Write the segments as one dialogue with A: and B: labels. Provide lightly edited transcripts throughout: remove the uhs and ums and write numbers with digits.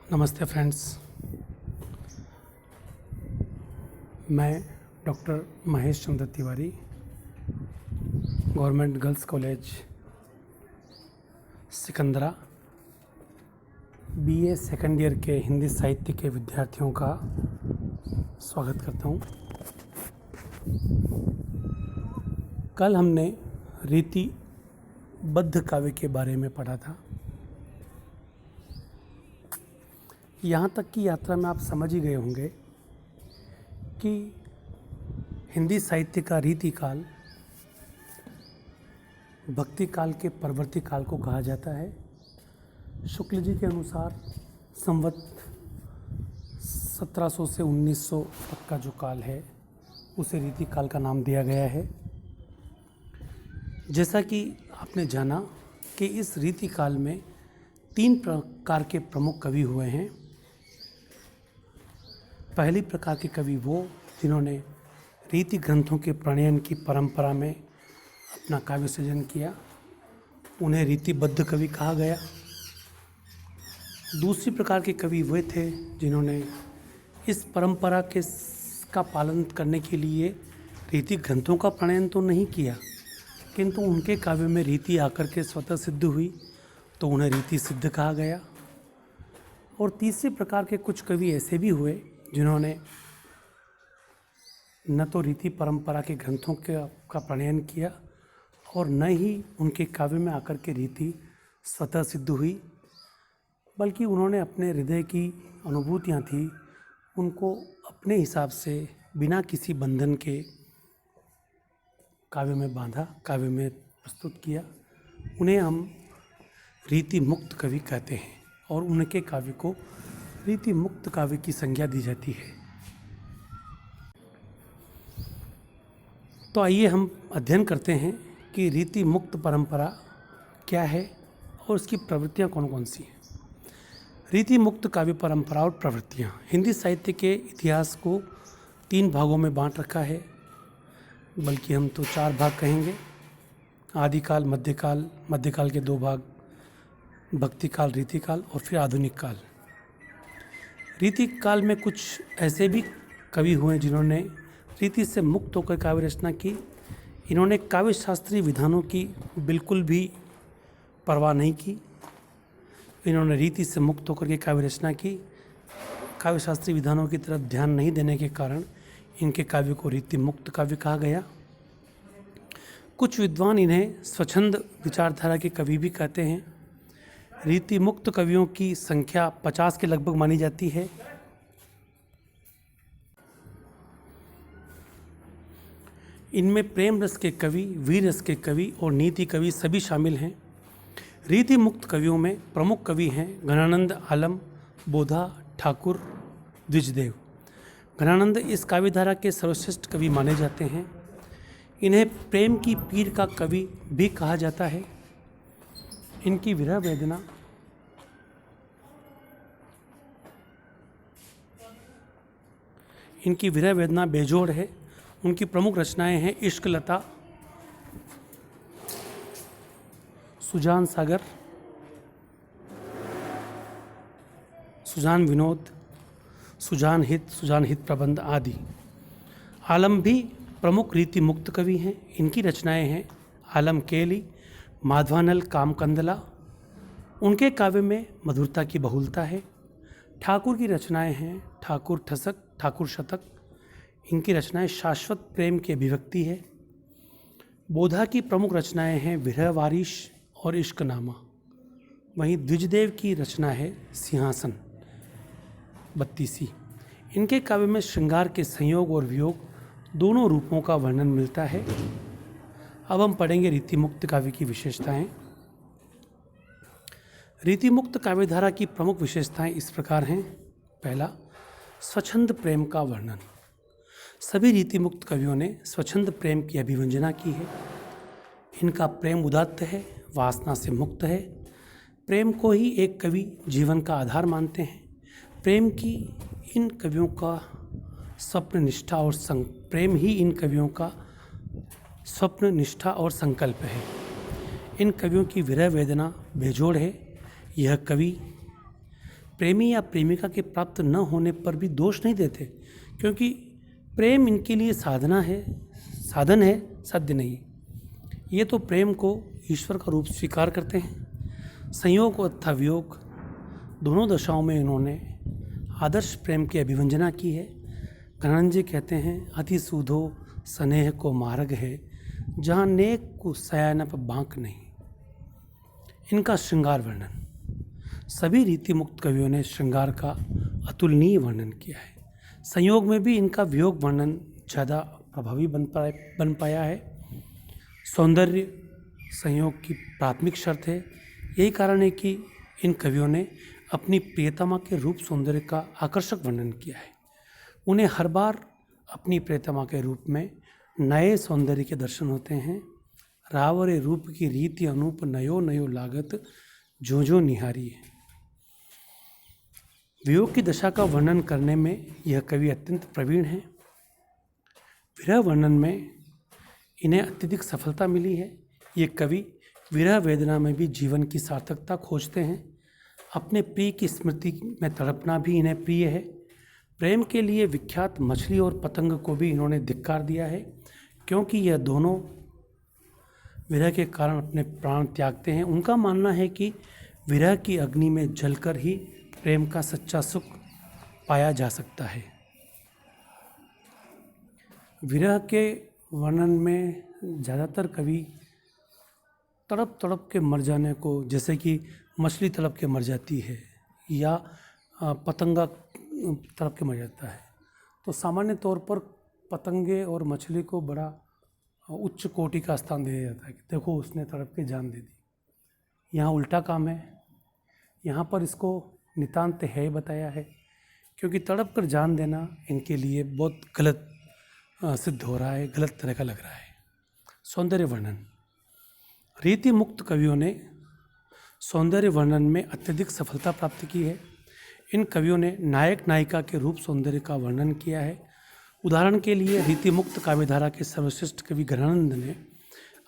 A: नमस्ते फ्रेंड्स। मैं doctor Mahesh Chandra Tiwari, government girls college Sikandra, BA second year के हिंदी साहित्य के विद्यार्थियों का स्वागत करता हूँ। कल हमने रीतिबद्ध काव्य के बारे में पढ़ा था। यहाँ तक की यात्रा में आप समझ ही गए होंगे कि हिंदी साहित्य का रीति काल भक्ति काल के परवर्ती काल को कहा जाता है। शुक्ल जी के अनुसार संवत 1700 से 1900 तक का जो काल है उसे रीति काल का नाम दिया गया है। जैसा कि आपने जाना कि इस रीति काल में 3 प्रकार के प्रमुख कवि हुए हैं। पहली प्रकार के कवि वो जिन्होंने रीति ग्रंथों के प्रणयन की परंपरा में अपना काव्य सृजन किया, उन्हें रीतिबद्ध कवि कहा गया। दूसरी प्रकार के कवि वे थे जिन्होंने इस परंपरा का पालन करने के लिए रीति ग्रंथों का प्रणयन तो नहीं किया, किंतु उनके काव्य में रीति आकर के स्वतः सिद्ध हुई, तो उन्हें रीति सिद्ध कहा गया। और तीसरे प्रकार के कुछ कवि ऐसे भी हुए जिन्होंने न तो रीति परंपरा के ग्रंथों का प्रणयन किया और न ही उनके काव्य में आकर के रीति स्वतः सिद्ध हुई, बल्कि उन्होंने अपने हृदय की अनुभूतियाँ थी उनको अपने हिसाब से बिना किसी बंधन के काव्य में बांधा, काव्य में प्रस्तुत किया। उन्हें हम रीति मुक्त कवि कहते हैं और उनके काव्य को रीति मुक्त काव्य की संज्ञा दी जाती है। तो आइए हम अध्ययन करते हैं कि रीति मुक्त परंपरा क्या है और उसकी प्रवृत्तियाँ कौन कौन सी हैं। रीति मुक्त काव्य परंपरा और प्रवृत्तियाँ हिंदी साहित्य के इतिहास को 3 भागों में बांट रखा है, बल्कि हम तो 4 भाग कहेंगे। आदिकाल, मध्यकाल, मध्यकाल के 2 भाग, भक्ति काल, रीति काल और फिर आधुनिक काल। रीति काल में कुछ ऐसे भी कवि हुए जिन्होंने रीति से मुक्त होकर काव्य रचना की। इन्होंने काव्य शास्त्रीय विधानों की बिल्कुल भी परवाह नहीं की। इन्होंने रीति से मुक्त होकर के काव्य रचना की। काव्य शास्त्रीय विधानों की तरफ ध्यान नहीं देने के कारण इनके काव्य को रीति मुक्त काव्य कहा गया। कुछ विद्वान इन्हें स्वच्छंद विचारधारा के कवि भी कहते हैं। रीति मुक्त कवियों की संख्या 50 के लगभग मानी जाती है। इनमें प्रेम रस के कवि, वीर रस के कवि और नीति कवि सभी शामिल हैं। रीति मुक्त कवियों में प्रमुख कवि हैं घनानंद, आलम, बोधा, ठाकुर, द्विजदेव। घनानंद इस काव्यधारा के सर्वश्रेष्ठ कवि माने जाते हैं। इन्हें प्रेम की पीर का कवि भी कहा जाता है। इनकी विरह वेदना बेजोड़ है। उनकी प्रमुख रचनाएं हैं इश्क लता, सुजान सागर, सुजान विनोद, सुजान हित प्रबंध आदि। आलम भी प्रमुख रीति मुक्त कवि हैं। इनकी रचनाएं हैं आलम केली, माधवानल, कामकंदला। उनके काव्य में मधुरता की बहुलता है। ठाकुर की रचनाएं हैं ठाकुर ठसक, ठाकुर शतक। इनकी रचनाएं शाश्वत प्रेम की अभिव्यक्ति है। बोधा की प्रमुख रचनाएं हैं विरह वारिश और इश्कनामा। वहीं द्विजदेव की रचना है सिंहासन, 32। इनके काव्य में श्रृंगार के संयोग और वियोग दोनों रूपों का वर्णन मिलता है। अब हम पढ़ेंगे रीति मुक्त काव्य की विशेषताएं। रीति मुक्त काव्यधारा की प्रमुख विशेषताएं इस प्रकार हैं। पहला, स्वच्छंद प्रेम का वर्णन। सभी रीति मुक्त कवियों ने स्वच्छंद प्रेम की अभिव्यंजना की है। इनका प्रेम उदात्त है, वासना से मुक्त है। प्रेम को ही एक कवि जीवन का आधार मानते हैं। प्रेम ही इन कवियों का स्वप्न निष्ठा और संकल्प है। इन कवियों की विरह वेदना बेजोड़ है। यह कवि प्रेमी या प्रेमिका के प्राप्त न होने पर भी दोष नहीं देते, क्योंकि प्रेम इनके लिए साधन है, सत्य नहीं। ये तो प्रेम को ईश्वर का रूप स्वीकार करते हैं। संयोग तथा वियोग दोनों दशाओं में इन्होंने आदर्श प्रेम की अभिवंजना की है। धनंजय कहते हैं, अति सूधो स्नेह को मार्ग है, जहाँ नेक को सयानप बांक नहीं। इनका श्रृंगार वर्णन। सभी रीति मुक्त कवियों ने श्रृंगार का अतुलनीय वर्णन किया है। संयोग में भी इनका वियोग वर्णन ज़्यादा प्रभावी बन पाया है। सौंदर्य संयोग की प्राथमिक शर्त है। यही कारण है कि इन कवियों ने अपनी प्रियतमा के रूप सौंदर्य का आकर्षक वर्णन किया है। उन्हें हर बार अपनी प्रियतमा के रूप में नए सौंदर्य के दर्शन होते हैं। रावरे रूप की रीति अनूप नयो नयो लागत जो जो निहारी है। वियोग की दशा का वर्णन करने में यह कवि अत्यंत प्रवीण है। विरह वर्णन में इन्हें अत्यधिक सफलता मिली है। ये कवि विरह वेदना में भी जीवन की सार्थकता खोजते हैं। अपने प्रिय की स्मृति में तड़पना भी इन्हें प्रिय है। प्रेम के लिए विख्यात मछली और पतंग को भी इन्होंने धिक्कार दिया है, क्योंकि यह दोनों विरह के कारण अपने प्राण त्यागते हैं। उनका मानना है कि विरह की अग्नि में जलकर ही प्रेम का सच्चा सुख पाया जा सकता है। विरह के वर्णन में ज़्यादातर कवि तड़प तड़प के मर जाने को, जैसे कि मछली तड़प के मर जाती है या पतंगा तड़प के मर जाता है, तो सामान्य तौर पर पतंगे और मछली को बड़ा उच्च कोटि का स्थान दिया जाता है कि देखो उसने तड़प के जान दे दी। यहाँ उल्टा काम है। यहाँ पर इसको नितांत है बताया है, क्योंकि तड़प कर जान देना इनके लिए बहुत गलत सिद्ध हो रहा है, गलत तरह का लग रहा है। सौंदर्य वर्णन। रीति मुक्त कवियों ने सौंदर्य वर्णन में अत्यधिक सफलता प्राप्त की है। इन कवियों ने नायक नायिका के रूप सौंदर्य का वर्णन किया है। उदाहरण के लिए रीति मुक्त काव्यधारा के सर्वश्रेष्ठ कवि घनानंद ने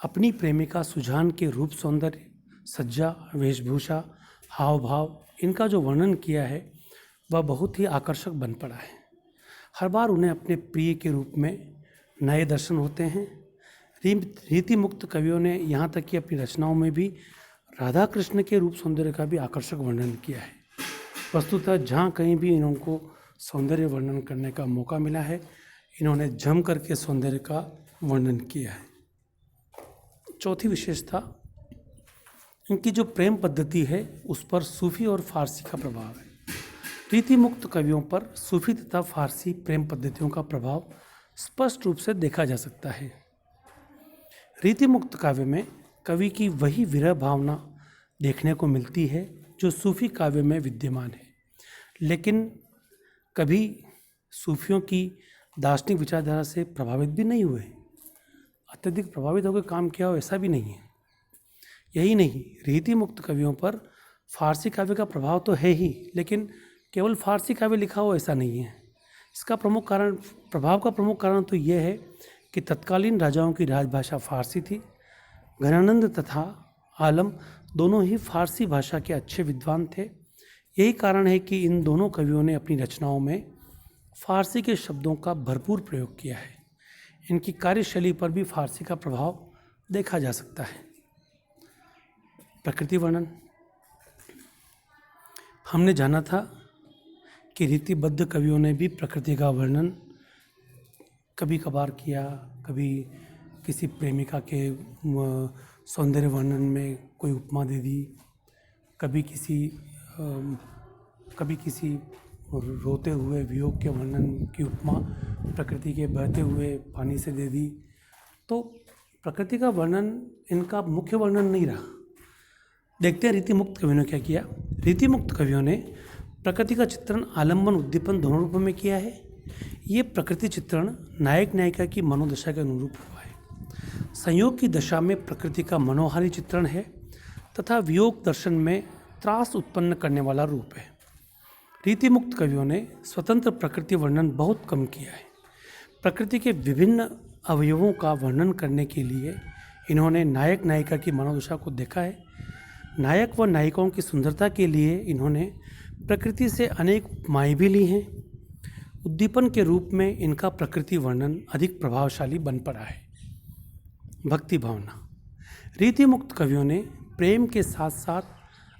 A: अपनी प्रेमिका सुजान के रूप सौंदर्य, सज्जा, वेशभूषा, हाव भाव, इनका जो वर्णन किया है वह बहुत ही आकर्षक बन पड़ा है। हर बार उन्हें अपने प्रिय के रूप में नए दर्शन होते हैं। रीति मुक्त कवियों ने यहाँ तक कि अपनी रचनाओं में भी राधा कृष्ण के रूप सौंदर्य का भी आकर्षक वर्णन किया है। वस्तुतः जहाँ कहीं भी इनको सौंदर्य वर्णन करने का मौका मिला है, इन्होंने जम करके सौंदर्य का वर्णन किया है। चौथी विशेषता, इनकी जो प्रेम पद्धति है उस पर सूफी और फारसी का प्रभाव है। रीति मुक्त कवियों पर सूफी तथा फारसी प्रेम पद्धतियों का प्रभाव स्पष्ट रूप से देखा जा सकता है। रीति मुक्त काव्य में कवि की वही विरह भावना देखने को मिलती है जो सूफी काव्य में विद्यमान है, लेकिन कभी सूफियों की दार्शनिक विचारधारा से प्रभावित भी नहीं हुए। अत्यधिक प्रभावित होकर काम किया हो ऐसा भी नहीं है। यही नहीं, रीति मुक्त कवियों पर फारसी काव्य का प्रभाव तो है ही, लेकिन केवल फारसी काव्य लिखा हो ऐसा नहीं है। इसका प्रभाव का प्रमुख कारण तो यह है कि तत्कालीन राजाओं की राजभाषा फारसी थी। घनानंद तथा आलम दोनों ही फारसी भाषा के अच्छे विद्वान थे। यही कारण है कि इन दोनों कवियों ने अपनी रचनाओं में फारसी के शब्दों का भरपूर प्रयोग किया है। इनकी कार्यशैली पर भी फारसी का प्रभाव देखा जा सकता है। प्रकृति वर्णन। हमने जाना था कि रीतिबद्ध कवियों ने भी प्रकृति का वर्णन कभी कभार किया, कभी किसी प्रेमिका के सौंदर्य वर्णन में कोई उपमा दे दी, कभी किसी रोते हुए वियोग के वर्णन की उपमा प्रकृति के बहते हुए पानी से दे दी। तो प्रकृति का वर्णन इनका मुख्य वर्णन नहीं रहा। देखते हैं रीति मुक्त कवियों ने क्या किया। रीति मुक्त कवियों ने प्रकृति का चित्रण आलम्बन उद्दीपन दोनों रूपों में किया है। ये प्रकृति चित्रण नायक नायिका की मनोदशा के अनुरूप हुआ है। संयोग की दशा में प्रकृति का मनोहारी चित्रण है तथा वियोग दर्शन में त्रास उत्पन्न करने वाला रूप है। रीति मुक्त कवियों ने स्वतंत्र प्रकृति वर्णन बहुत कम किया है। प्रकृति के विभिन्न अवयवों का वर्णन करने के लिए इन्होंने नायक नायिका की मनोदशा को देखा है। नायक व नायिकाओं की सुंदरता के लिए इन्होंने प्रकृति से अनेक उपमाएँ भी ली हैं। उद्दीपन के रूप में इनका प्रकृति वर्णन अधिक प्रभावशाली बन पड़ा है। भक्ति भावना। रीति मुक्त कवियों ने प्रेम के साथ साथ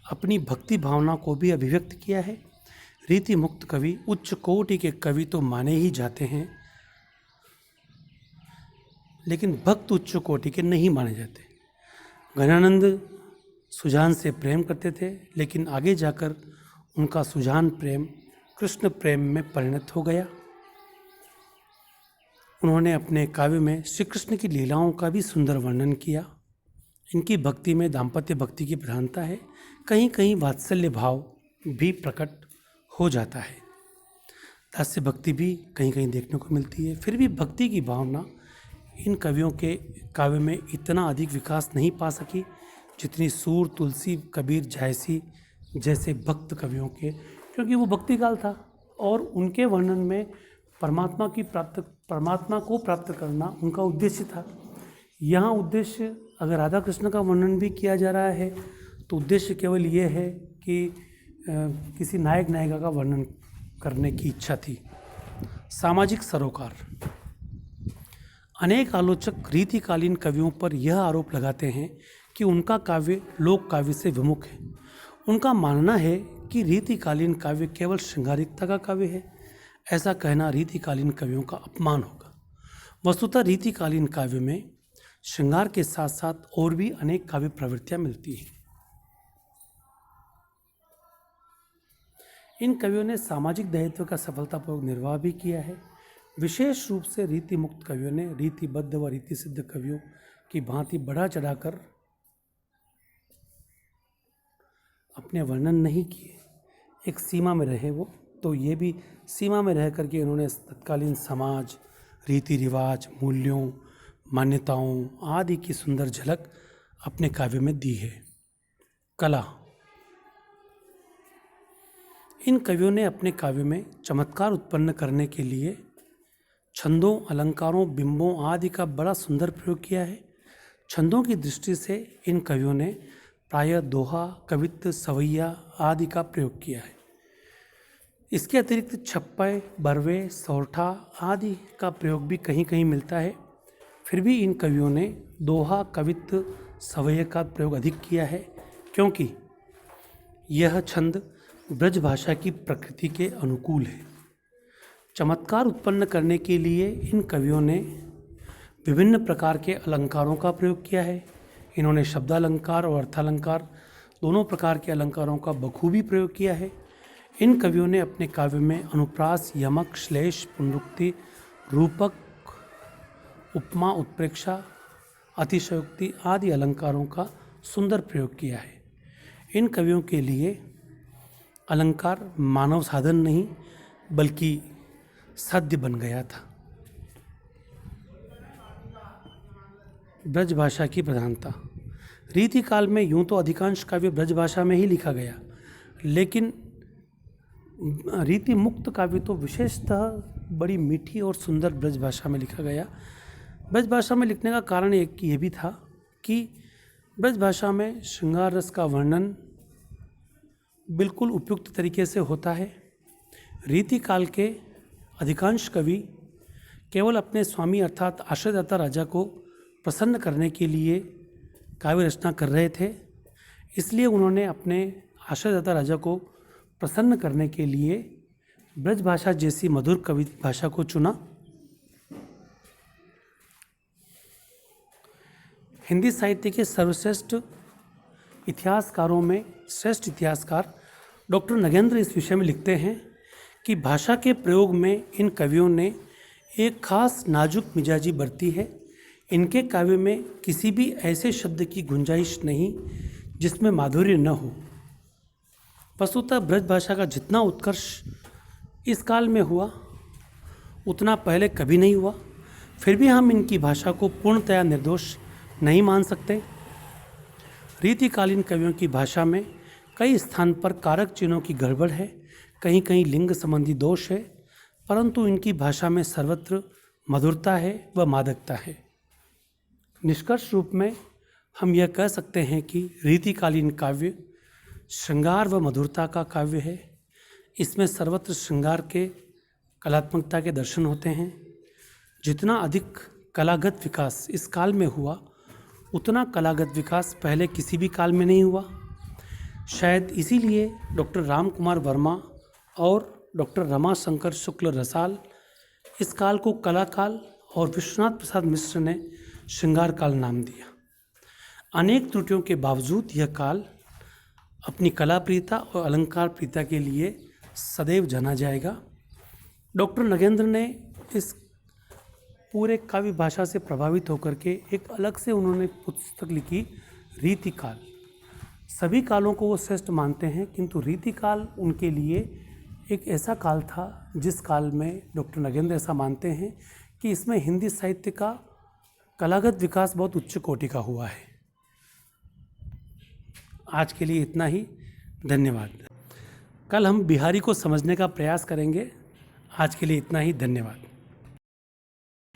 A: अपनी भक्ति भावना को भी अभिव्यक्त किया है। रीति मुक्त कवि उच्च कोटि के कवि तो माने ही जाते हैं, लेकिन भक्त उच्च कोटि के नहीं माने जाते। घनानंद सुजान से प्रेम करते थे, लेकिन आगे जाकर उनका सुजान प्रेम कृष्ण प्रेम में परिणत हो गया। उन्होंने अपने काव्य में श्री कृष्ण की लीलाओं का भी सुंदर वर्णन किया। इनकी भक्ति में दाम्पत्य भक्ति की प्रधानता है, कहीं कहीं वात्सल्य भाव भी प्रकट हो जाता है। दास्य भक्ति भी कहीं कहीं देखने को मिलती है। फिर भी भक्ति की भावना इन कवियों के काव्य में इतना अधिक विकास नहीं पा सकी जितनी सूर, तुलसी, कबीर, जायसी जैसे भक्त कवियों के, क्योंकि वो भक्ति काल था और उनके वर्णन में परमात्मा को प्राप्त करना उनका उद्देश्य था। यहाँ उद्देश्य अगर राधा कृष्ण का वर्णन भी किया जा रहा है तो उद्देश्य केवल ये है कि किसी नायक नायिका का वर्णन करने की इच्छा थी। सामाजिक सरोकार। अनेक आलोचक रीतिकालीन कवियों पर यह आरोप लगाते हैं कि उनका काव्य लोक काव्य से विमुख है। उनका मानना है कि रीतिकालीन काव्य केवल श्रृंगारिकता का काव्य है। ऐसा कहना रीतिकालीन कवियों का अपमान होगा। वस्तुतः रीतिकालीन काव्य में श्रृंगार के साथ साथ और भी अनेक काव्य प्रवृत्तियां मिलती हैं। इन कवियों ने सामाजिक दायित्व का सफलतापूर्वक निर्वाह भी किया है। विशेष रूप से रीति मुक्त कवियों ने रीतिबद्ध व रीति सिद्ध कवियों की भांति बढ़ा चढ़ाकर अपने वर्णन नहीं किए। एक सीमा में रहे वो, तो ये भी सीमा में रह करके इन्होंने तत्कालीन समाज, रीति रिवाज, मूल्यों, मान्यताओं आदि की सुंदर झलक अपने काव्य में दी है। कला। इन कवियों ने अपने काव्य में चमत्कार उत्पन्न करने के लिए छंदों, अलंकारों, बिंबों आदि का बड़ा सुंदर प्रयोग किया है। छंदों की दृष्टि से इन कवियों ने प्रायः दोहा, कवित्व, सवैया आदि का प्रयोग किया है। इसके अतिरिक्त छप्पय, बरवे, सौरठा आदि का प्रयोग भी कहीं कहीं मिलता है। फिर भी इन कवियों ने दोहा, कवित्व, सवैया का प्रयोग अधिक किया है, क्योंकि यह छंद ब्रज भाषा की प्रकृति के अनुकूल है। चमत्कार उत्पन्न करने के लिए इन कवियों ने विभिन्न प्रकार के अलंकारों का प्रयोग किया है। इन्होंने शब्दालंकार और अर्थालंकार दोनों प्रकार के अलंकारों का बखूबी प्रयोग किया है। इन कवियों ने अपने काव्य में अनुप्रास, यमक, श्लेष, पुनरुक्ति, रूपक, उपमा, उत्प्रेक्षा, अतिशयोक्ति आदि अलंकारों का सुंदर प्रयोग किया है। इन कवियों के लिए अलंकार मानव साधन नहीं बल्कि साध्य बन गया था। ब्रज भाषा की प्रधानता। रीति काल में यूं तो अधिकांश काव्य ब्रज भाषा में ही लिखा गया, लेकिन रीति मुक्त काव्य तो विशेषतः बड़ी मीठी और सुंदर ब्रज भाषा में लिखा गया। ब्रज भाषा में लिखने का कारण एक ये भी था कि ब्रज भाषा में श्रृंगार रस का वर्णन बिल्कुल उपयुक्त तरीके से होता है। रीति काल के अधिकांश कवि केवल अपने स्वामी अर्थात आश्रयदाता राजा को प्रसन्न करने के लिए काव्य रचना कर रहे थे, इसलिए उन्होंने अपने आश्रयदाता राजा को प्रसन्न करने के लिए ब्रज भाषा जैसी मधुर कवि भाषा को चुना। हिंदी साहित्य के सर्वश्रेष्ठ इतिहासकारों में श्रेष्ठ इतिहासकार डॉक्टर नगेंद्र इस विषय में लिखते हैं कि भाषा के प्रयोग में इन कवियों ने एक खास नाजुक मिजाजी बरती है। इनके काव्य में किसी भी ऐसे शब्द की गुंजाइश नहीं जिसमें माधुर्य न हो। वस्तुतः ब्रज भाषा का जितना उत्कर्ष इस काल में हुआ उतना पहले कभी नहीं हुआ। फिर भी हम इनकी भाषा को पूर्णतया निर्दोष नहीं मान सकते। रीतिकालीन कवियों की भाषा में कई स्थान पर कारक चिन्हों की गड़बड़ है, कहीं कहीं लिंग संबंधी दोष है, परंतु इनकी भाषा में सर्वत्र मधुरता है व मादकता है। निष्कर्ष रूप में हम यह कह सकते हैं कि रीतिकालीन काव्य श्रृंगार व मधुरता का काव्य है। इसमें सर्वत्र श्रृंगार के कलात्मकता के दर्शन होते हैं। जितना अधिक कलागत विकास इस काल में हुआ, उतना कलागत विकास पहले किसी भी काल में नहीं हुआ। शायद इसीलिए डॉक्टर राम कुमार वर्मा और डॉक्टर रमाशंकर शुक्ल रसाल इस काल को कला काल और विश्वनाथ प्रसाद मिश्र ने श्रृंगार काल नाम दिया। अनेक त्रुटियों के बावजूद यह काल अपनी कला प्रियता और अलंकार प्रियता के लिए सदैव जाना जाएगा। डॉक्टर नगेंद्र ने इस पूरे काव्य भाषा से प्रभावित होकर के एक अलग से उन्होंने पुस्तक लिखी, रीति काल। सभी कालों को वो श्रेष्ठ मानते हैं, किंतु रीति काल उनके लिए एक ऐसा काल था जिस काल में डॉक्टर नगेंद्र ऐसा मानते हैं कि इसमें हिंदी साहित्य का कलागत विकास बहुत उच्च कोटि का हुआ है। आज के लिए इतना ही, धन्यवाद। कल हम बिहारी को समझने का प्रयास करेंगे। आज के लिए इतना ही, धन्यवाद।